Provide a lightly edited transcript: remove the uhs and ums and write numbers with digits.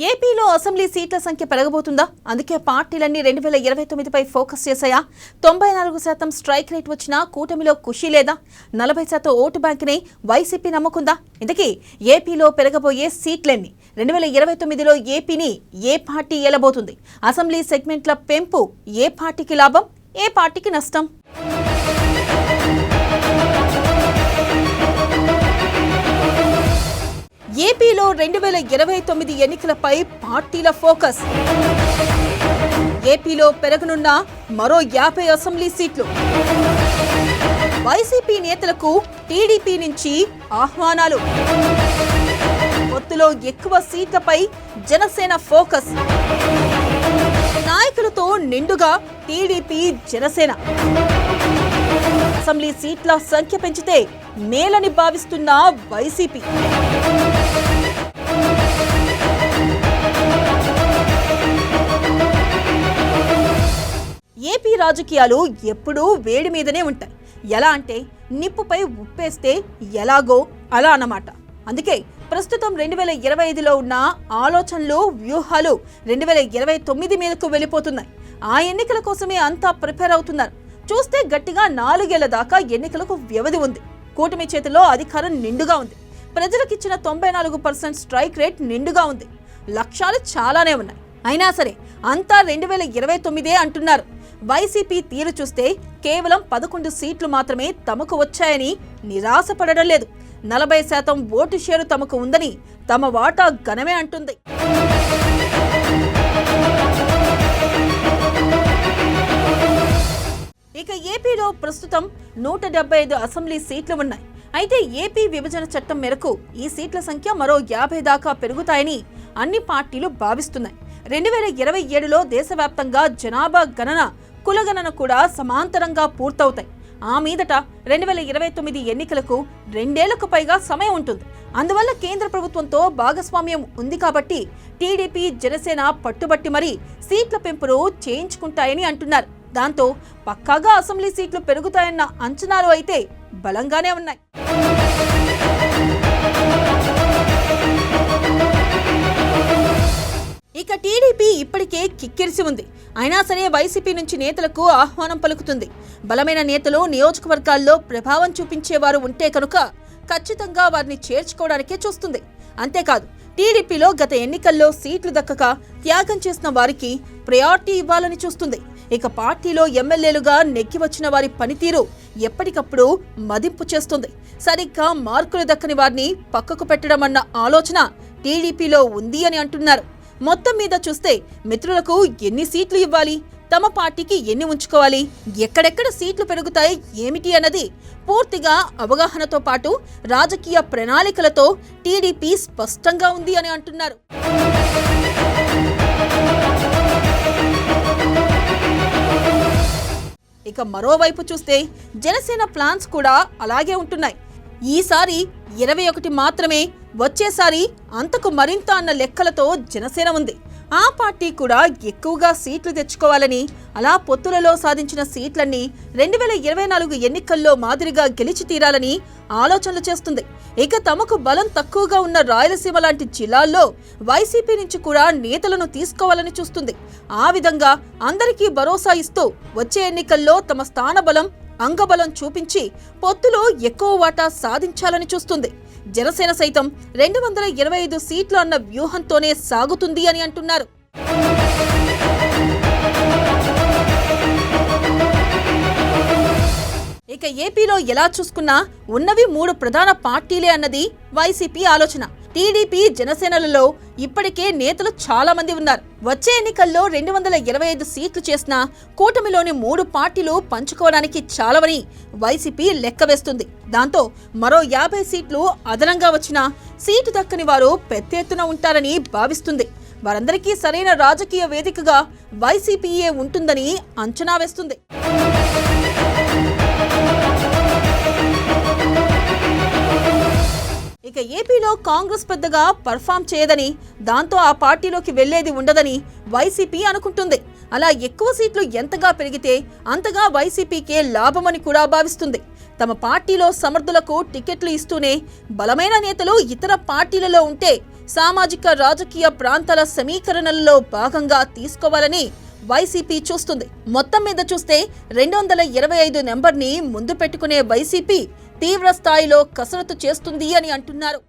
ఏపీలో అసెంబ్లీ సీట్ల సంఖ్య పెరగబోతుందా? అందుకే పార్టీలన్నీ 2029పై ఫోకస్ చేశాయా? 94% స్ట్రైక్ రేట్ వచ్చినా కూటమిలో ఖుషీ లేదా? 40% ఓటు బ్యాంకుని వైసీపీ నమ్ముకుందా? ఇంతకీ ఏపీలో పెరగబోయే సీట్లెన్ని? 2029లో ఏపీని ఏ పార్టీ ఏలబోతుంది? అసెంబ్లీ సెగ్మెంట్ల పెంపు ఏ పార్టీకి లాభం, ఏ పార్టీకి నష్టం? ఏపీలో 2029 ఎన్నికలపై పార్టీల ఫోకస్. ఏపీలో పెరగనున్న మరో 50 అసెంబ్లీ సీట్లు. వైసీపీ నేతలకు టీడీపీ నుంచి ఆహ్వానాలు. పొత్తులో ఎక్కువ సీట్లపై జనసేన ఫోకస్. నాయకులతో నిండుగా టీడీపీ జనసేన. అసెంబ్లీ సీట్ల సంఖ్య పెంచితే మేలని భావిస్తున్న వైసీపీ. ఏపీ రాజకీయాలు ఎప్పుడూ వేడి మీదనే ఉంటాయి. ఎలా అంటే నిప్పుపై ఉప్పేస్తే ఎలాగో అలా అన్నమాట. అందుకే ప్రస్తుతం 2025లో ఉన్న ఆలోచనలు, వ్యూహాలు 2029 మీదకు వెళ్ళిపోతున్నాయి. ఆ ఎన్నికల కోసమే అంతా ప్రిపేర్ అవుతున్నారు. చూస్తే గట్టిగా 4 ఏళ్ల దాకా ఎన్నికలకు వ్యవధి ఉంది. కూటమి చేతిలో అధికారం నిండుగా ఉంది. ప్రజలకిచ్చిన 94% స్ట్రైక్ రేట్ నిండుగా ఉంది. లక్ష్యాలు చాలానే ఉన్నాయి. అయినా సరే అంతా 2029 అంటున్నారు. వైసీపీ తీరు చూస్తే కేవలం 11 సీట్లు మాత్రమే తమకు వచ్చాయని నిరాశపడడం లేదు. 40% ఓటు షేరు తమకు ఉందని తమ వాటా ఘనమే అంటుంది. ఇక ఏపీలో ప్రస్తుతం 175 అసెంబ్లీ సీట్లు ఉన్నాయి. అయితే ఏపీ విభజన చట్టం మేరకు ఈ సీట్ల సంఖ్య మరో 50 దాకా పెరుగుతాయని అన్ని పార్టీలు భావిస్తున్నాయి. 2027లో దేశవ్యాప్తంగా జనాభా గణన, కులగణన కూడా సమాంతరంగా పూర్తవుతాయి. ఆ మీదట 2029 ఎన్నికలకు 2 ఏళ్లకు పైగా సమయం ఉంటుంది. అందువల్ల కేంద్ర ప్రభుత్వంతో భాగస్వామ్యం ఉంది కాబట్టి టీడీపీ, జనసేన పట్టుబట్టి మరీ సీట్ల పెంపును చేయించుకుంటాయని అంటున్నారు. దాంతో పక్కాగా అసెంబ్లీ సీట్లు పెరుగుతాయన్న అంచనాలు అయితే బలంగానే ఉన్నాయి. ఇక టీడీపీ ఇప్పటికే కిక్కిరిసి ఉంది. అయినా సరే వైసీపీ నుంచి నేతలకు ఆహ్వానం పలుకుతుంది. బలమైన నేతలు నియోజకవర్గాల్లో ప్రభావం చూపించేవారు ఉంటే కనుక ఖచ్చితంగా వారిని చేర్చుకోవడానికే చూస్తుంది. అంతేకాదు టీడీపీలో గత ఎన్నికల్లో సీట్లు దక్కక త్యాగం చేసిన వారికి ప్రయారిటీ ఇవ్వాలని చూస్తుంది. ఇక పార్టీలో ఎమ్మెల్యేలుగా నెగ్గి వచ్చిన వారి పనితీరు ఎప్పటికప్పుడు మదింపు చేస్తుంది. సరిగ్గా మార్కులు దక్కని వారిని పక్కకు పెట్టడం అన్న ఆలోచన టీడీపీలో ఉంది అని అంటున్నారు. మొత్తం మీద చూస్తే మిత్రులకు ఎన్ని సీట్లు ఇవ్వాలి, తమ పార్టీకి ఎన్ని ఉంచుకోవాలి, ఎక్కడెక్కడ సీట్లు పెరుగుతాయి ఏమిటి అన్నది పూర్తిగా అవగాహనతో పాటు రాజకీయ ప్రణాళికలతో టీడీపీ స్పష్టంగా ఉంది అని అంటున్నారు. ఇక మరోవైపు చూస్తే జనసేన ప్లాన్స్ కూడా అలాగే ఉంటున్నాయి. ఈసారి 21 మాత్రమే, వచ్చేసారి అంతకు మరింత అన్న లెక్కలతో జనసేన ఉంది. ఆ పార్టీ కూడా ఎక్కువగా సీట్లు తెచ్చుకోవాలని, అలా పొత్తులలో సాధించిన సీట్లన్నీ 2024 ఎన్నికల్లో మాదిరిగా గెలిచి తీరాలని ఆలోచనలు చేస్తుంది. ఇక తమకు బలం తక్కువగా ఉన్న రాయలసీమ లాంటి జిల్లాల్లో వైసీపీ నుంచి కూడా నేతలను తీసుకోవాలని చూస్తుంది. ఆ విధంగా అందరికీ భరోసా ఇస్తూ వచ్చే ఎన్నికల్లో తమ స్థానబలం, అంగబలం చూపించి పొత్తులో ఎక్కువ వాటా సాధించాలని చూస్తుంది. జనసేన సైతం 225 సీట్లు అన్న వ్యూహంతోనే సాగుతుంది అని అంటున్నారు. ఇక ఏపీలో ఎలా చూసుకున్నా ఉన్నవి 3 ప్రధాన పార్టీలే అన్నది వైసీపీ ఆలోచన. టీడీపీ, జనసేనలలో ఇప్పటికే నేతలు చాలా మంది ఉన్నారు. వచ్చే ఎన్నికల్లో 225 సీట్లు చేసినా కూటమిలోని 3 పార్టీలు పంచుకోవడానికి చాలవని వైసీపీ లెక్క వేస్తుంది. దాంతో మరో 50 సీట్లు అదనంగా వచ్చినా సీటు దక్కని వారు పెద్ద ఎత్తున ఉంటారని భావిస్తుంది. వారందరికీ సరైన రాజకీయ వేదికగా వైసీపీయే ఉంటుందని అంచనా వేస్తుంది. ఇక ఏపీలో కాంగ్రెస్ పెద్దగా పర్ఫామ్ చేయదని, దాంతో ఆ పార్టీలోకి వెళ్లేది ఉండదని వైసీపీ అనుకుంటుంది. అలా ఎక్కువ సీట్లు ఎంతగా పెరిగితే అంతగా వైసీపీకే లాభమని కూడా భావిస్తుంది. తమ పార్టీలో సమర్థులకు టికెట్లు ఇస్తూనే బలమైన నేతలు ఇతర పార్టీలలో ఉంటే సామాజిక రాజకీయ ప్రాంతాల సమీకరణలలో భాగంగా తీసుకోవాలని వైసీపీ చూస్తుంది. మొత్తం మీద చూస్తే 225 నెంబర్ని ముందు పెట్టుకునే వైసీపీ తీవ్ర స్థాయిలో కసరత్తు చేస్తుంది అని అంటున్నారు.